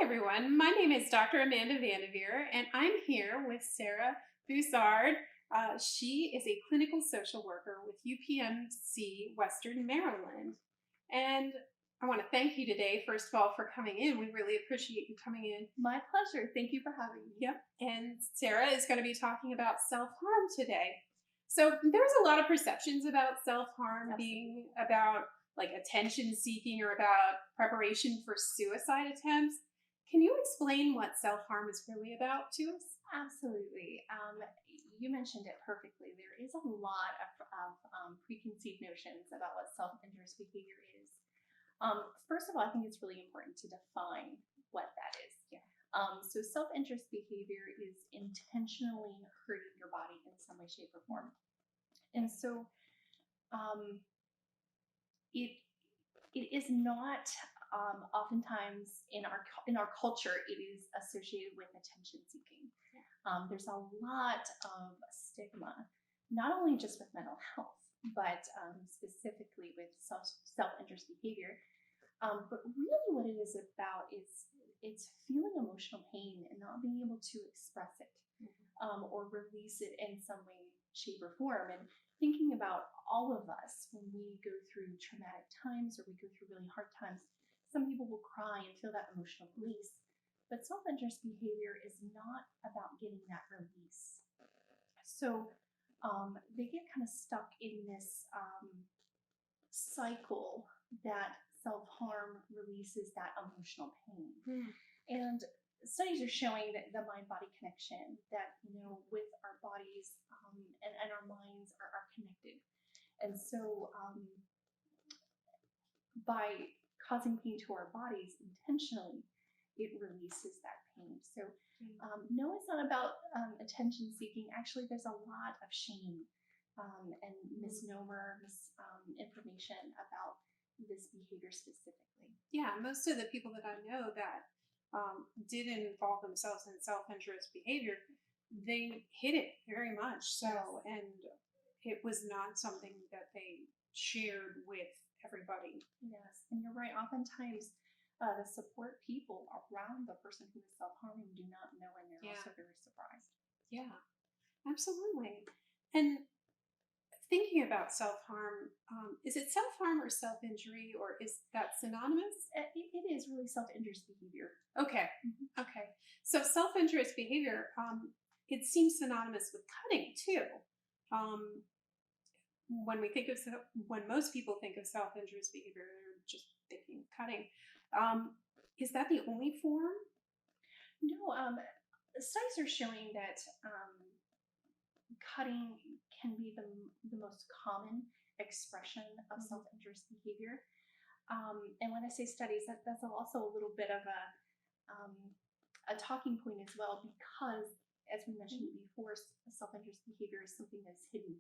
everyone. My name is Dr. Amanda Vanderveer, and I'm here with Sarah Bussard. She is a clinical social worker with UPMC Western Maryland. And I want to thank you today, first of all, for coming in. We really appreciate you coming in. My pleasure. Thank you for having me. Yep. And Sarah is going to be talking about self-harm today. So there's a lot of perceptions about self-harm being about like attention seeking or about preparation for suicide attempts. Can you explain what self-harm is really about to us? Absolutely. You mentioned it perfectly. There is a lot of preconceived notions about what self-injurious behavior is. First of all, I think it's really important to define what that is. Yeah. So self-injurious behavior is intentionally hurting your body in some way, shape, or form. And so it is not oftentimes in our culture, it is associated with attention seeking. There's a lot of stigma, not only just with mental health, but specifically with self-injurious behavior. But really what it is about is it's feeling emotional pain and not being able to express it or release it in some way, shape, or form. And thinking about all of us when we go through traumatic times or we go through really hard times, some people will cry and feel that emotional release. But self-injurious behavior is not about getting that release. So they get kind of stuck in this cycle that self-harm releases that emotional pain. And studies are showing that the mind-body connection, that, with our bodies and our minds are connected. And so by causing pain to our bodies intentionally, it releases that pain. So no, it's not about attention seeking. Actually, there's a lot of shame and misnomer, misinformation about this behavior specifically. Yeah, most of the people that I know that did involve themselves in self-injurious behavior, they hid it very much so, and it was not something that they shared with everybody. Yes, and you're right. Oftentimes, the support people around the person who is self-harming do not know, and they're also very surprised. Yeah, absolutely. And thinking about self-harm, is it self-harm or self-injury, or is that synonymous? It is really self-injurious behavior. Okay. Okay. So self-injurious behavior, it seems synonymous with cutting too. When most people think of self-injurious behavior, they're just thinking cutting. Is that the only form? No. Studies are showing that cutting can be the most common expression of self-injurious behavior. And when I say studies, that's also a little bit of a talking point as well, because as we mentioned before, self-injurious behavior is something that's hidden.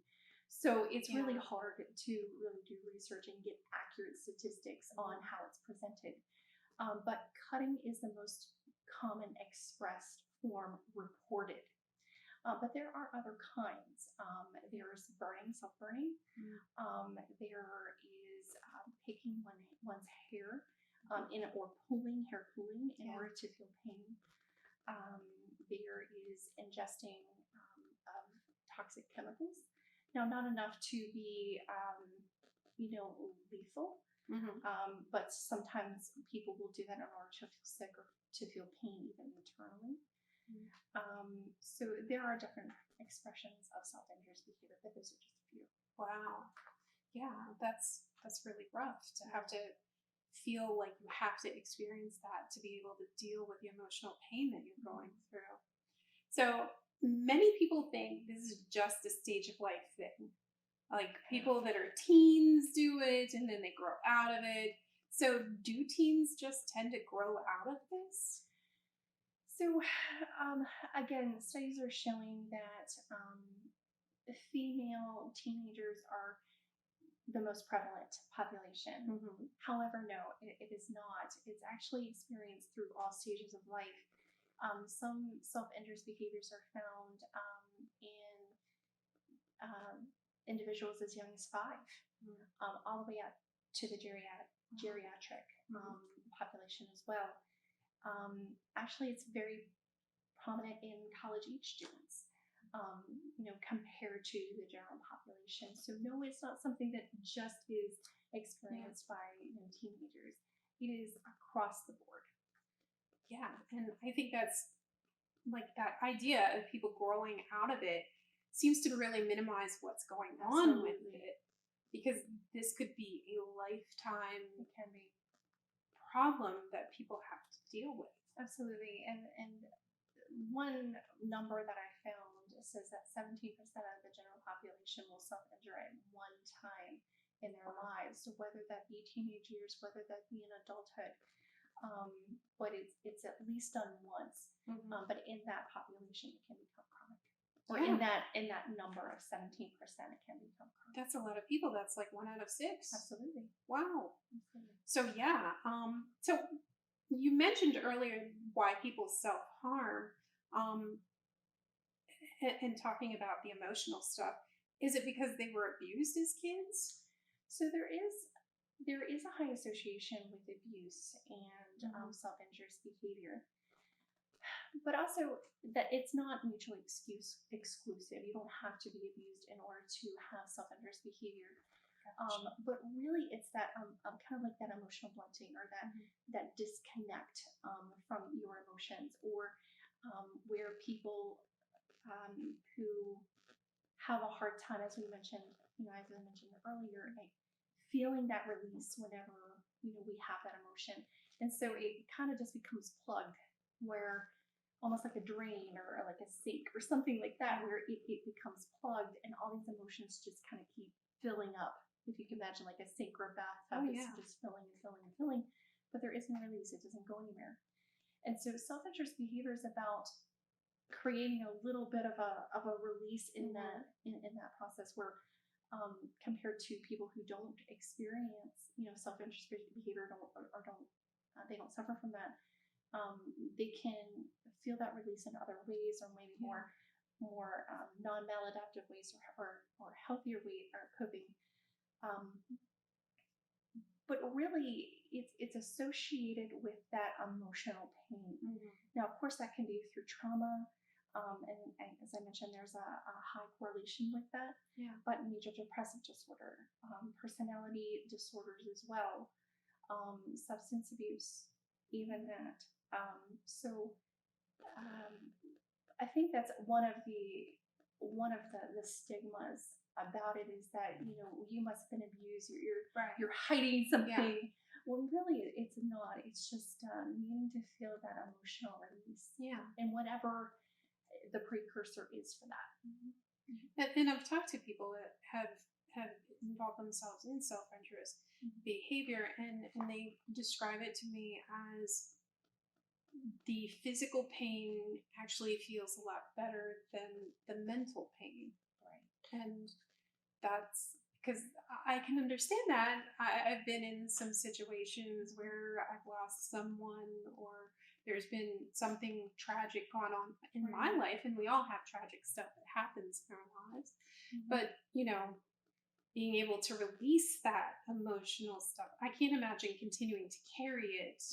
So it's really hard to really do research and get accurate statistics on how it's presented. But cutting is the most common expressed form reported. But there are other kinds. There's burning, self-burning. There is picking one's hair or hair pulling in order to feel pain. There is ingesting of toxic chemicals. Now, not enough to be, lethal, but sometimes people will do that in order to feel sick or to feel pain even internally. So there are different expressions of self-injurious behavior, but those are just a few. Wow. Yeah, that's really rough to have to feel like you have to experience that to be able to deal with the emotional pain that you're going through. So many people think this is just a stage of life thing. Like people that are teens do it and then they grow out of it. So do teens just tend to grow out of this? So again, studies are showing that female teenagers are the most prevalent population. However, no, it is not. It's actually experienced through all stages of life. Some self-injurious behaviors are found in individuals as young as 5, all the way up to the geriatric population as well. Actually, it's very prominent in college-age students, compared to the general population. So no, it's not something that just is experienced by teenagers. It is across the board. Yeah, and I think that's like that idea of people growing out of it seems to really minimize what's going on with it, because this could be a lifetime problem that people have to deal with. Absolutely. And one number that I found says that 17% of the general population will self-injure at one time in their lives. So whether that be teenage years, whether that be in adulthood, but it's at least done once. But in that population, it can become chronic. Or in that number of 17%, it can become chronic. That's a lot of people. That's like 1 out of 6. Absolutely. Wow. Absolutely. So so you mentioned earlier why people self-harm, and talking about the emotional stuff. Is it because they were abused as kids? So there is a high association with abuse and self-injurious behavior. But also that it's not mutually exclusive. You don't have to be abused in order to have self-injurious behavior. Gotcha. But really it's that kind of like that emotional blunting, or that disconnect from your emotions, or where people who have a hard time, as we mentioned, as I mentioned earlier, like feeling that release whenever we have that emotion. And so it kind of just becomes plugged, where almost like a drain or like a sink or something like that, where it becomes plugged and all these emotions just kind of keep filling up. If you can imagine like a sink or a bathtub, it's just filling and filling and filling, but there is no release. It doesn't go anywhere. And so self-injurious behavior is about creating a little bit of a release in that process, where compared to people who don't experience self-injurious behavior, they don't suffer from that, they can feel that release in other ways, or maybe more non-maladaptive ways, or healthier way or coping. But really, it's associated with that emotional pain. Now, of course, that can be through trauma, and as I mentioned, there's a high correlation with that. But major depressive disorder, personality disorders as well, substance abuse, even that. I think that's one of the stigmas about it, is that you must have been abused, you're hiding something. Well, really it's not. It's just needing to feel that emotional release, and whatever the precursor is for that. And I've talked to people that have involved themselves in self-injurious behavior, and they describe it to me as the physical pain actually feels a lot better than the mental pain. And that's because I can understand that. I've been in some situations where I've lost someone, or there's been something tragic gone on in my life, and we all have tragic stuff that happens in our lives. But, being able to release that emotional stuff, I can't imagine continuing to carry it.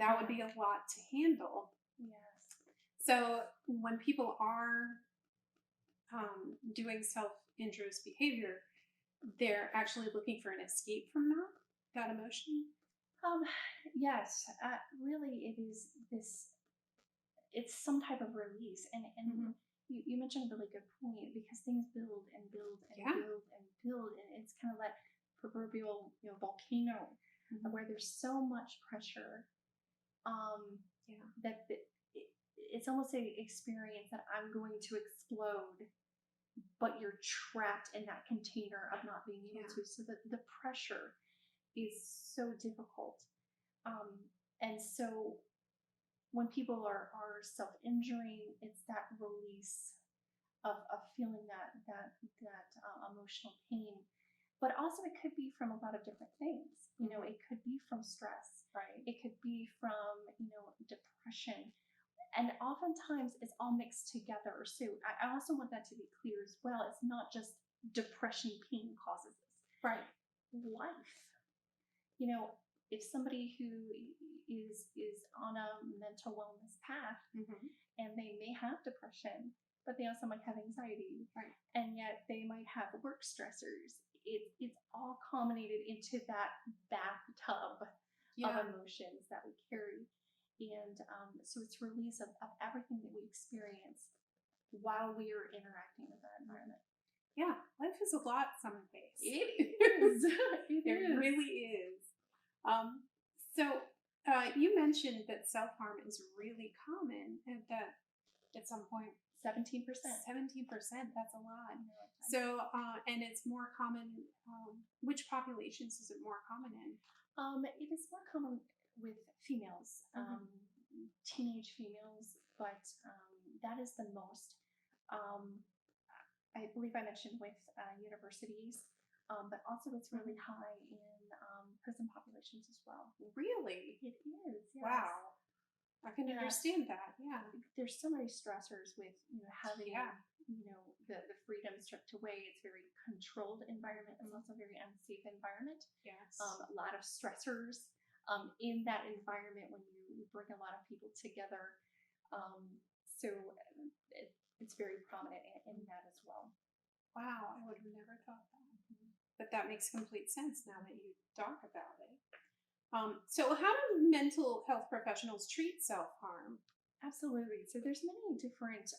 That would be a lot to handle. So when people are doing self-injurious behavior, they're actually looking for an escape from that emotion? Yes, really it is it's some type of release. And you mentioned a really good point, because things build and build and build and build, and it's kind of that proverbial volcano, where there's so much pressure that it's almost an experience that I'm going to explode, but you're trapped in that container of not being able to. So the pressure is so difficult. And so when people are self-injuring, it's that release of feeling that emotional pain. But also it could be from a lot of different things. It could be from stress, right? It could be from, depression. And oftentimes it's all mixed together. So I also want that to be clear as well. It's not just depression pain causes this. Life. If somebody who is on a mental wellness path, Mm-hmm. and they may have depression, but they also might have anxiety, Right. and yet they might have work stressors. It's all culminated into that bathtub of emotions that we carry. And so it's release of everything that we experience while we are interacting with our environment. Yeah, life is a lot some days. It is. It really is. So you mentioned that self-harm is really common, and that at some point 17%. 17%, that's a lot. So, and it's more common, which populations is it more common in? It is more common with females, teenage females, but that is the most. I believe I mentioned with universities, but also it's really high in prison populations as well. Really? It is. Yes. Wow. I can understand that. Yeah. There's so many stressors with having the freedom stripped away. It's a very controlled environment. It's also a very unsafe environment. Yes. A lot of stressors in that environment when you bring a lot of people together. So it's very prominent in that as well. Wow, I would have never thought that. But that makes complete sense now that you talk about it. So how do mental health professionals treat self-harm? Absolutely. So there's many different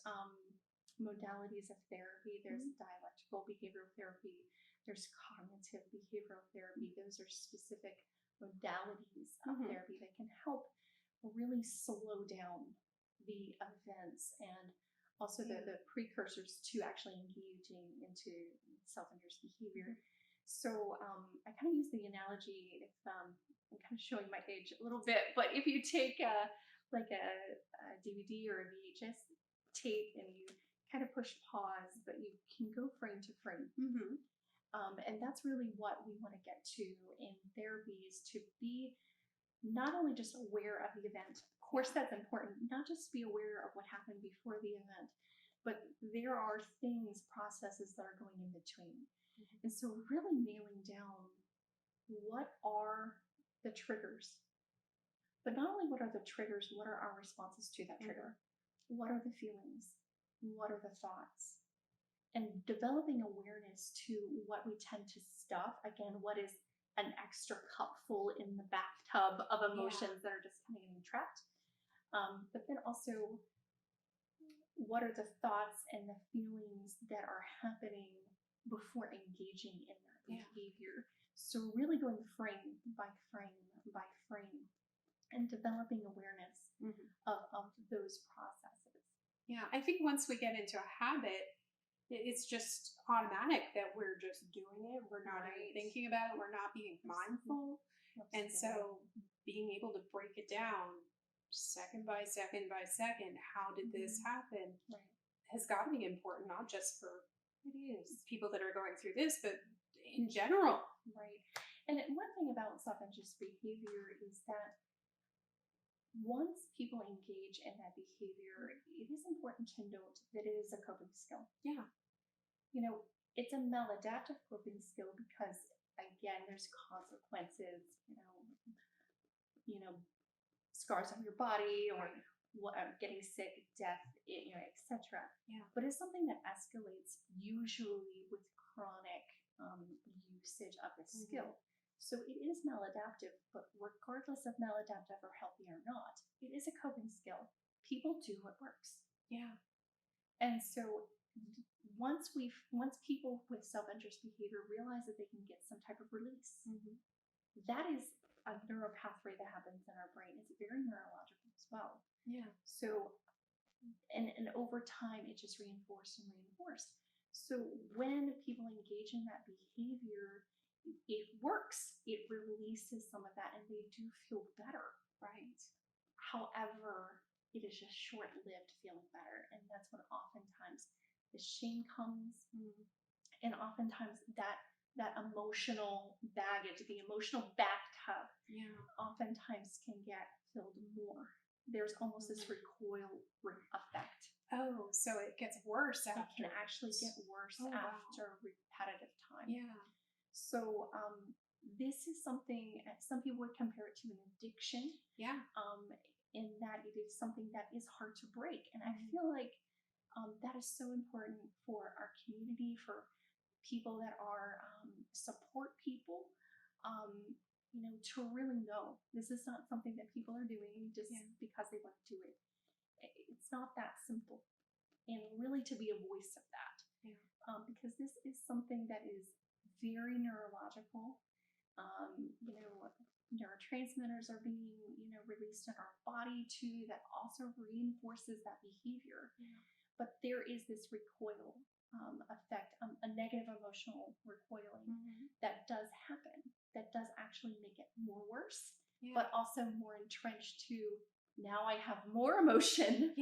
modalities of therapy. There's dialectical behavioral therapy. There's cognitive behavioral therapy. Those are specific modalities of therapy that can help really slow down the events and also the precursors to actually engaging into self-injurious behavior. So I kind of use the analogy, if I'm kind of showing my age a little bit, but if you take a DVD or a VHS tape and you kind of push pause, but you can go frame to frame. And that's really what we want to get to in therapy, is to be not only just aware of the event. Of course, that's important, not just be aware of what happened before the event, but there are things, processes that are going in between. And so really nailing down what are the triggers, but not only what are the triggers, what are our responses to that trigger? What are the feelings? What are the thoughts? And developing awareness to what we tend to stuff. Again, what is an extra cup full in the bathtub of emotions that are just kind of getting trapped? But then also, what are the thoughts and the feelings that are happening before engaging in that behavior? So really going frame by frame by frame and developing awareness of those processes. Yeah, I think once we get into a habit, it's just automatic that we're just doing it. We're not even thinking about it. We're not being mindful. And so being able to break it down second by second by second, how did this happen, has got to be important, not just for people that are going through this, but in general. Right. And one thing about self-injurious behavior is that once people engage in that behavior, it is important to note that it is a coping skill. Yeah. It's a maladaptive coping skill because, again, there's consequences, scars on your body or getting sick, death, etc. Yeah. But it's something that escalates usually with chronic usage of the skill. So it is maladaptive, but regardless of maladaptive or healthy or not, it is a coping skill. People do what works. Yeah. And so once people with self-injurious behavior realize that they can get some type of release, that is a neural pathway that happens in our brain. It's very neurological as well. Yeah. So, and over time, it just reinforced and reinforced. So when people engage in that behavior, it works. It releases some of that and they do feel better. Right. However, it is just short-lived feeling better. And that's when oftentimes the shame comes. And oftentimes that emotional baggage, the emotional bathtub, oftentimes can get filled more. There's almost this recoil effect. Oh, so it gets worse after. It can actually get worse after repetitive time. Yeah. So this is something, some people would compare it to an addiction. Yeah. in that it is something that is hard to break. And I feel like that is so important for our community, for people that are support people, to really know this is not something that people are doing just because they want to do it. It's not that simple. And really to be a voice of that, because this is something that is very neurological. Neurotransmitters are being, released in our body too, that also reinforces that behavior. But there is this recoil effect, a negative emotional recoiling that does happen, that does actually make it more worse, but also more entrenched to, now I have more emotion.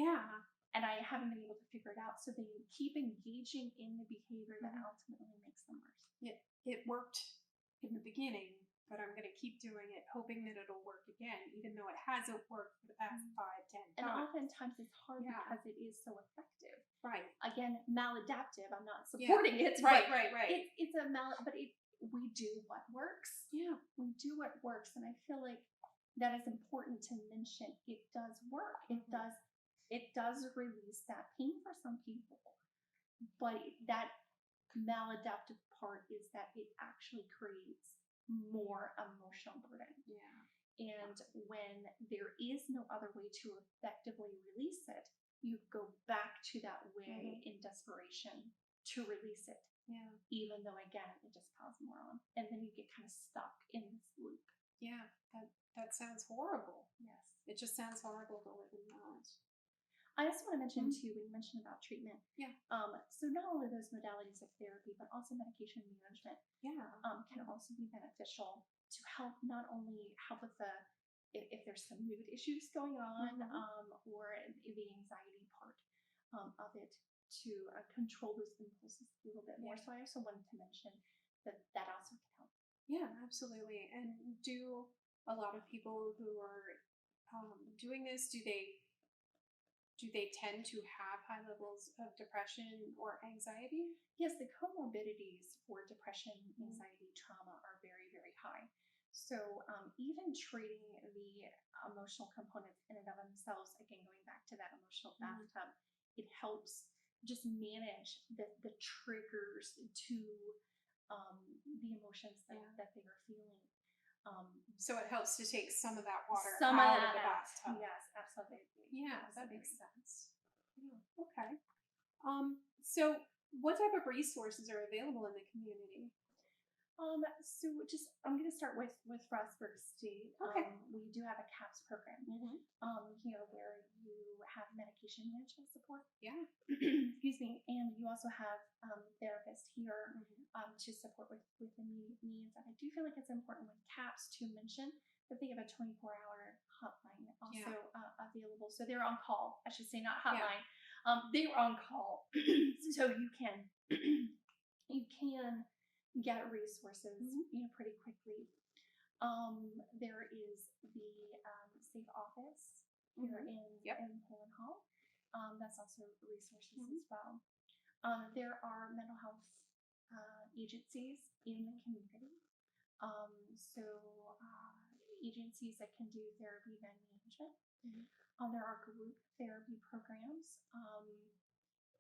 And I haven't been able to figure it out. So they keep engaging in the behavior that ultimately makes them worse. It worked in the beginning, but I'm going to keep doing it, hoping that it'll work again, even though it hasn't worked for the past 5, 10 times. And oftentimes it's hard because it is so effective. Right. Again, maladaptive. I'm not supporting it. Right. It's we do what works. We do what works. And I feel like that is important to mention. It does work. It does release that pain for some people, but that maladaptive part is that it actually creates more emotional burden. And when there is no other way to effectively release it, you go back to that way in desperation to release it. Even though, again, it just causes more on. And then you get kind of stuck in this loop. That sounds horrible. Yes. It just sounds horrible to live in that. I also want to mention too, when you mentioned about treatment. So not only those modalities of therapy, but also medication management can also be beneficial to help not only help with if there's some mood issues going on, or the anxiety part of it, to control those impulses a little bit more. So I also wanted to mention that also can help. Yeah, absolutely. And do a lot of people who are doing this, do they tend to have high levels of depression or anxiety? Yes, the comorbidities for depression, anxiety, trauma are very, very high. So even treating the emotional components in and of themselves, again, going back to that emotional bathtub, it helps just manage the triggers to the emotions that they are feeling. So it helps to take some of that water out of the bathtub. Yes, absolutely. Yeah, that makes sense. Okay. So what type of resources are available in the community? So I'm going to start with Frostburg State. Okay. We do have a CAPS program, here where you have medication management support. Excuse me. And you also have therapists here to support with immediate needs. And I do feel like it's important with CAPS to mention that they have a 24-hour hotline also available. So they're on call. I should say not hotline. They are on call, so you can get resources, pretty quickly. There is the SIB office here in Poland Hall. That's also resources as well. There are mental health agencies in the community. Agencies that can do therapy and management. There are group therapy programs.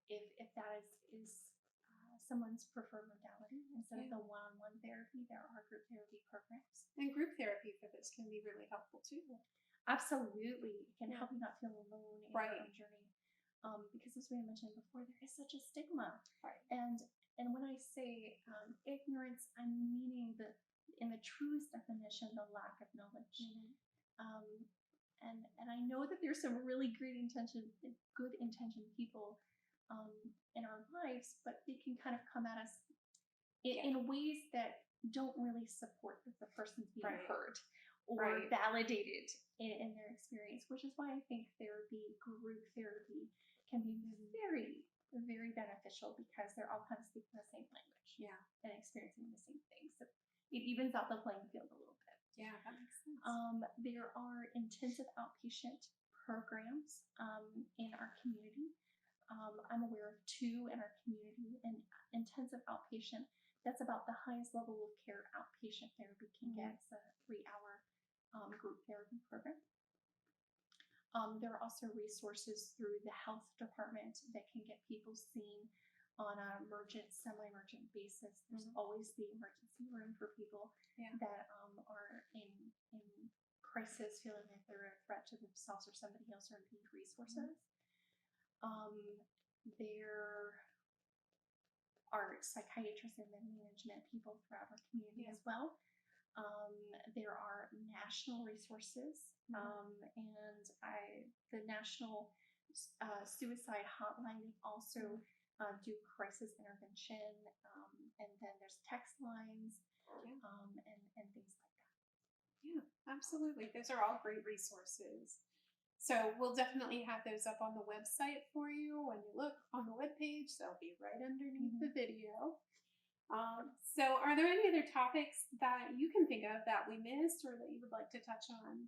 If that is someone's preferred modality, instead of the one-on-one therapy, there are group therapy programs. And group therapy for this can be really helpful too. Absolutely. It can help you not feel alone in your own journey. Because as we mentioned before, there is such a stigma. And when I say ignorance, I'm meaning in the truest definition, the lack of knowledge. And I know that there's some really good intentioned people in our lives, but they can kind of come at us in ways that don't really support that the person's being heard or validated in their experience, which is why I think group therapy can be very, very beneficial, because they're all kind of speaking the same language and experiencing the same things. So it evens out the playing field a little bit. Yeah, that makes sense. There are intensive outpatient programs in our community. I'm aware of 2 in our community, and intensive outpatient, that's about the highest level of care outpatient therapy can get. It's a 3-hour group therapy program. There are also resources through the health department that can get people seen on an emergent, semi-emergent basis. There's always the emergency room for people that are in crisis, feeling like they're a threat to themselves or somebody else, or need resources. There are psychiatrists and management people throughout our community as well. There are national resources, and the National Suicide Hotline also do crisis intervention, and then there's text lines, and things like that. Yeah, absolutely. Those are all great resources. So we'll definitely have those up on the website for you. When you look on the webpage, they'll be right underneath the video. So are there any other topics that you can think of that we missed or that you would like to touch on?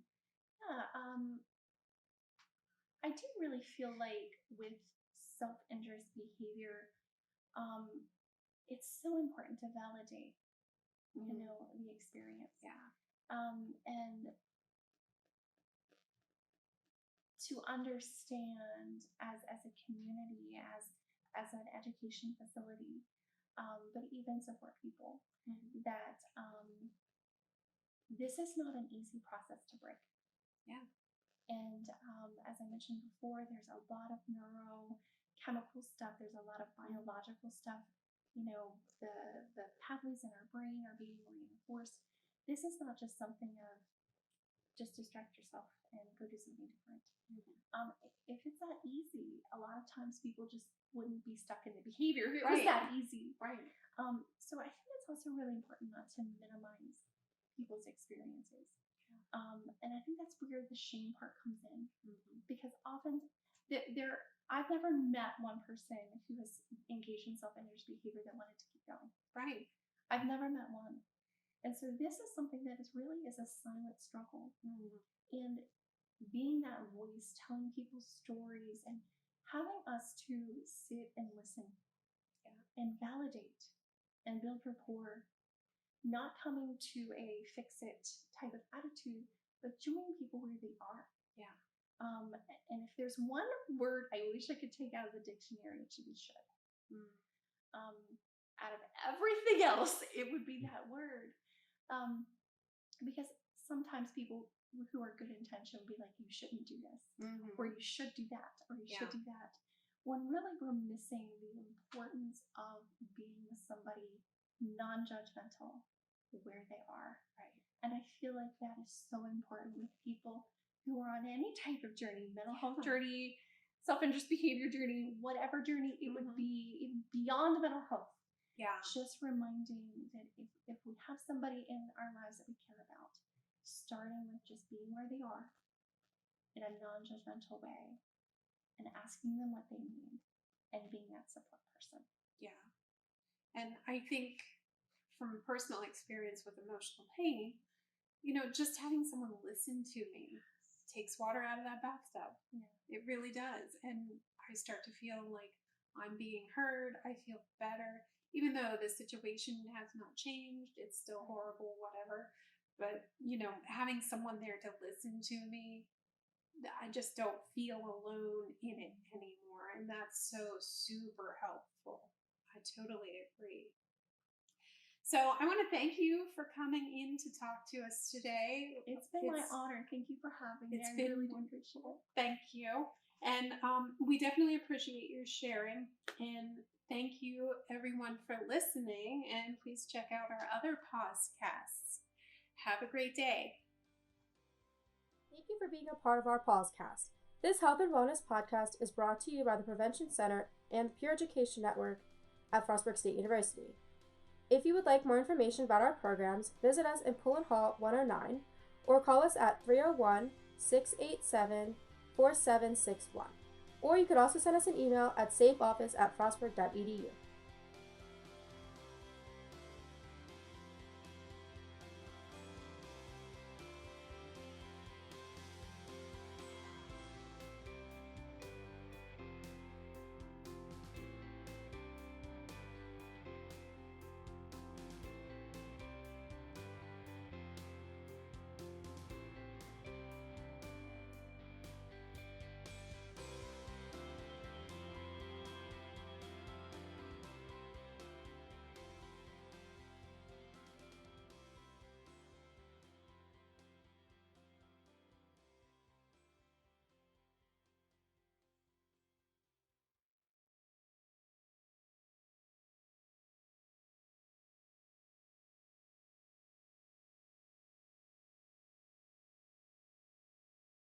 Yeah, I do really feel like with self-injurious behavior, it's so important to validate, the experience. Yeah. And to understand as a community, as an education facility, but even support people, that this is not an easy process to break. Yeah. And as I mentioned before, there's a lot of neurochemical stuff. There's a lot of biological stuff. The pathways in our brain are being reinforced. This is not just something of just distract yourself and go do something different. If it's that easy, a lot of times people just wouldn't be stuck in the behavior if it was that easy. Right. So I think it's also really important not to minimize people's experiences. And I think that's where the shame part comes in, because often I've never met one person who has engaged in self-injurious behavior that wanted to keep going. Right. I've never met one. And so this is something that is a silent struggle. And being that voice, telling people's stories, and having us to sit and listen and validate and build rapport, not coming to a fix-it type of attitude, but joining people where they are. Yeah. And if there's one word I wish I could take out of the dictionary, it should be should. Out of everything else, it would be that word. Because sometimes people who are good intention will be like, you shouldn't do this, or you should do that, or you should do that. When really we're missing the importance of being with somebody non-judgmental where they are. Right. And I feel like that is so important with people who are on any type of journey, mental health journey, self-injurious behavior journey, whatever journey it would be, even beyond mental health. Yeah. Just reminding that if we have somebody in our lives that we care about, starting with just being where they are in a non-judgmental way and asking them what they need and being that support person. Yeah. And I think from personal experience with emotional pain, just having someone listen to me takes water out of that bathtub. Yeah. It really does. And I start to feel like I'm being heard. I feel better. Even though the situation has not changed, it's still horrible, whatever. But, having someone there to listen to me, I just don't feel alone in it anymore. And that's so super helpful. I totally agree. So I want to thank you for coming in to talk to us today. It's been my honor. Thank you for having me. It's I been really wonderful. Thank you. And we definitely appreciate your sharing. And thank you, everyone, for listening. And please check out our other PAWSCasts. Have a great day. Thank you for being a part of our PAWSCast. This health and wellness podcast is brought to you by the Prevention Center and the Peer Education Network at Frostburg State University. If you would like more information about our programs, visit us in Pullen Hall 109 or call us at 301-687-4761. Or you could also send us an email at safeoffice@frostburg.edu.